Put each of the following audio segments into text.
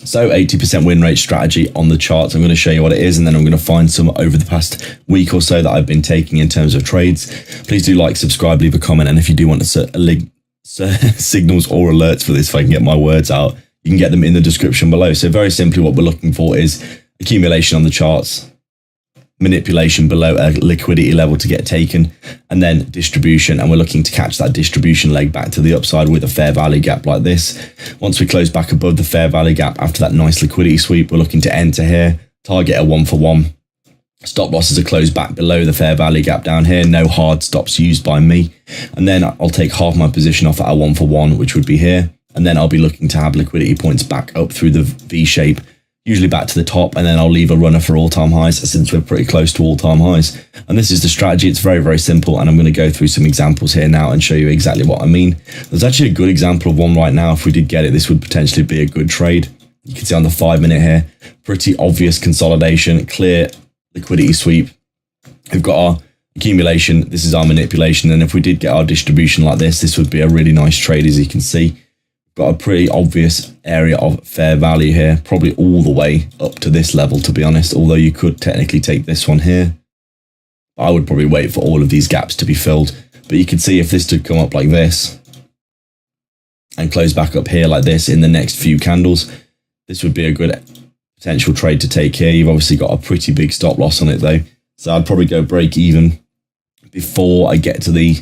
So 80% win rate strategy on the charts. I'm going to show you what it is, and then I'm going to find some over the past week or so that I've been taking in terms of trades. Please do like, subscribe, leave a comment, and if you do want signals or alerts for this, if I can get my words out, you can get them in the description below. So very simply what we're looking for is accumulation on the charts, manipulation below a liquidity level to get taken, and then distribution, and we're looking to catch that distribution leg back to the upside with a fair value gap like this. Once we close back above the fair value gap after that nice liquidity sweep, we're looking to enter here, target a 1-for-1. Stop losses are closed back below the fair value gap down here, no hard stops used by me, and then I'll take half my position off at a 1-for-1, which would be here, and then I'll be looking to have liquidity points back up through the V shape, usually back to the top, and then I'll leave a runner for all-time highs since we're pretty close to all-time highs. And this is the strategy. It's very, very simple, and I'm going to go through some examples here now and show you exactly what I mean. There's actually a good example of one right now. If we did get it, this would potentially be a good trade. You can see on the 5-minute here, pretty obvious consolidation, clear liquidity sweep. We've got our accumulation, this is our manipulation, and if we did get our distribution like this would be a really nice trade. As you can see, got a pretty obvious area of fair value here, probably all the way up to this level, to be honest, although you could technically take this one here. I would probably wait for all of these gaps to be filled, but you can see if this did come up like this and close back up here like this in the next few candles, this would be a good potential trade to take here. You've obviously got a pretty big stop loss on it though, so I'd probably go break even before I get to the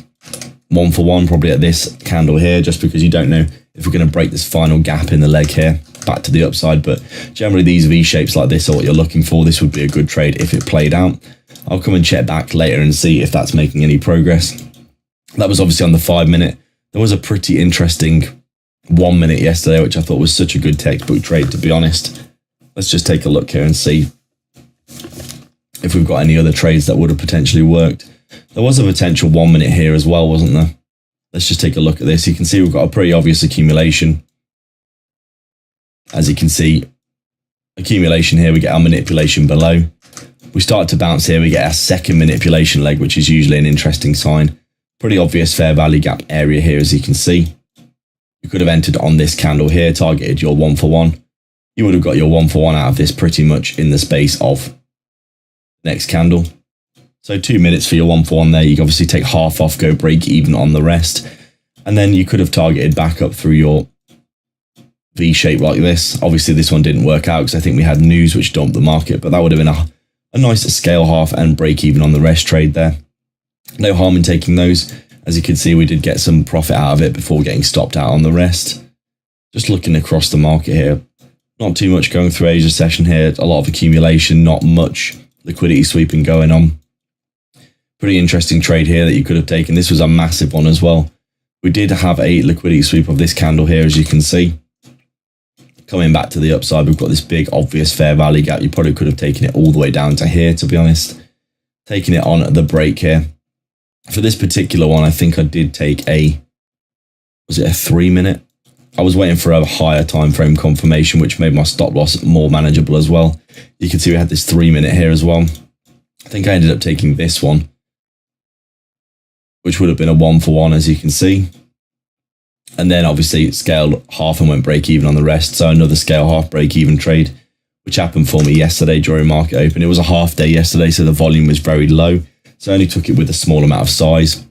1-for-1, probably at this candle here, just because you don't know if we're going to break this final gap in the leg here back to the upside. But generally these V shapes like this are what you're looking for. This would be a good trade if it played out. I'll come and check back later and see if that's making any progress. That was obviously on the 5-minute. There was a pretty interesting 1-minute yesterday, which I thought was such a good textbook trade, to be honest. Let's just take a look here and see if we've got any other trades that would have potentially worked. There was a potential 1-minute here as well, wasn't there? Let's just take a look at this. You can see we've got a pretty obvious accumulation. As you can see, accumulation here, we get our manipulation below. We start to bounce here, we get our second manipulation leg, which is usually an interesting sign. Pretty obvious fair value gap area here, as you can see. You could have entered on this candle here, targeted your 1-for-1. You would have got your 1-for-1 out of this pretty much in the space of next candle. So 2 minutes for your 1-for-1 there. You can obviously take half off, go break even on the rest. And then you could have targeted back up through your V shape like this. Obviously this one didn't work out because I think we had news which dumped the market, but that would have been a nice scale half and break even on the rest trade there. No harm in taking those. As you can see, we did get some profit out of it before getting stopped out on the rest. Just looking across the market here, not too much going through Asia session here. A lot of accumulation, not much liquidity sweeping going on. Pretty interesting trade here that you could have taken. This was a massive one as well. We did have a liquidity sweep of this candle here, as you can see. Coming back to the upside, we've got this big obvious fair value gap. You probably could have taken it all the way down to here, to be honest. Taking it on the break here. For this particular one, I think I did take was it a 3-minute? I was waiting for a higher time frame confirmation, which made my stop loss more manageable as well. You can see we had this 3-minute here as well. I think I ended up taking this one, which would have been a 1-for-1, as you can see. And then obviously it scaled half and went break even on the rest. So another scale half break even trade, which happened for me yesterday during market open. It was a half day yesterday, so the volume was very low. So I only took it with a small amount of size.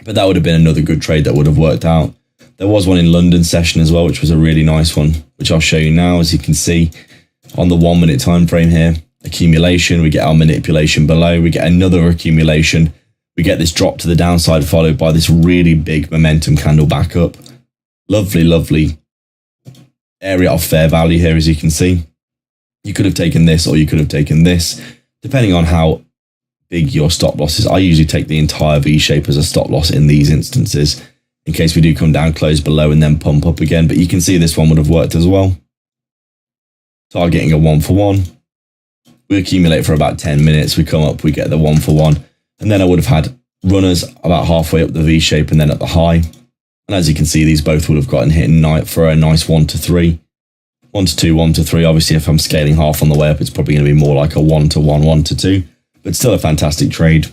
But that would have been another good trade that would have worked out. There was one in London session as well, which was a really nice one, which I'll show you now. As you can see on the 1-minute time frame here, accumulation, we get our manipulation below, we get another accumulation. We get this drop to the downside followed by this really big momentum candle back up. Lovely, lovely area of fair value here, as you can see. You could have taken this or you could have taken this, depending on how big your stop loss is. I usually take the entire V shape as a stop loss in these instances, in case we do come down, close below and then pump up again. But you can see this one would have worked as well. Targeting a 1-for-1. We accumulate for about 10 minutes. We come up, we get the 1-for-1. And then I would have had runners about halfway up the V shape and then at the high. And as you can see, these both would have gotten hit for a nice 1-to-3. 1-to-2, 1-to-3. Obviously, if I'm scaling half on the way up, it's probably going to be more like a 1-to-1, 1-to-2. But still a fantastic trade.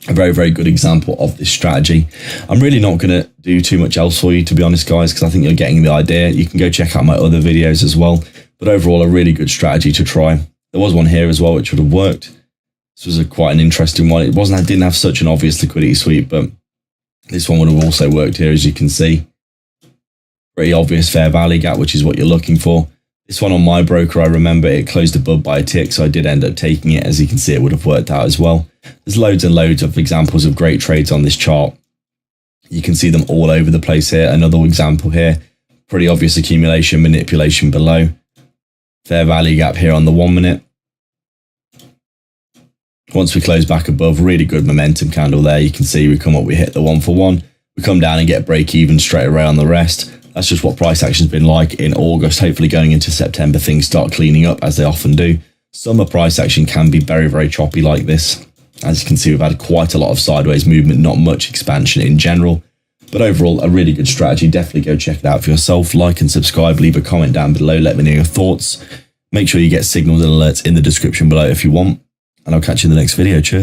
A very, very good example of this strategy. I'm really not going to do too much else for you, to be honest, guys, because I think you're getting the idea. You can go check out my other videos as well. But overall, a really good strategy to try. There was one here as well, which would have worked. This was quite an interesting one. It didn't have such an obvious liquidity sweep, but this one would have also worked here, as you can see. Pretty obvious fair value gap, which is what you're looking for. This one on my broker, I remember it closed above by a tick, so I did end up taking it. As you can see, it would have worked out as well. There's loads and loads of examples of great trades on this chart. You can see them all over the place here. Another example here, pretty obvious accumulation, manipulation below. Fair value gap here on the 1 minute. Once we close back above, really good momentum candle there. You can see we come up, we hit the 1 for 1. We come down and get break even straight away on the rest. That's just what price action's been like in August. Hopefully going into September, things start cleaning up as they often do. Summer price action can be very, very choppy like this. As you can see, we've had quite a lot of sideways movement, not much expansion in general. But overall, a really good strategy. Definitely go check it out for yourself. Like and subscribe. Leave a comment down below. Let me know your thoughts. Make sure you get signals and alerts in the description below if you want. And I'll catch you in the next video. Cheers.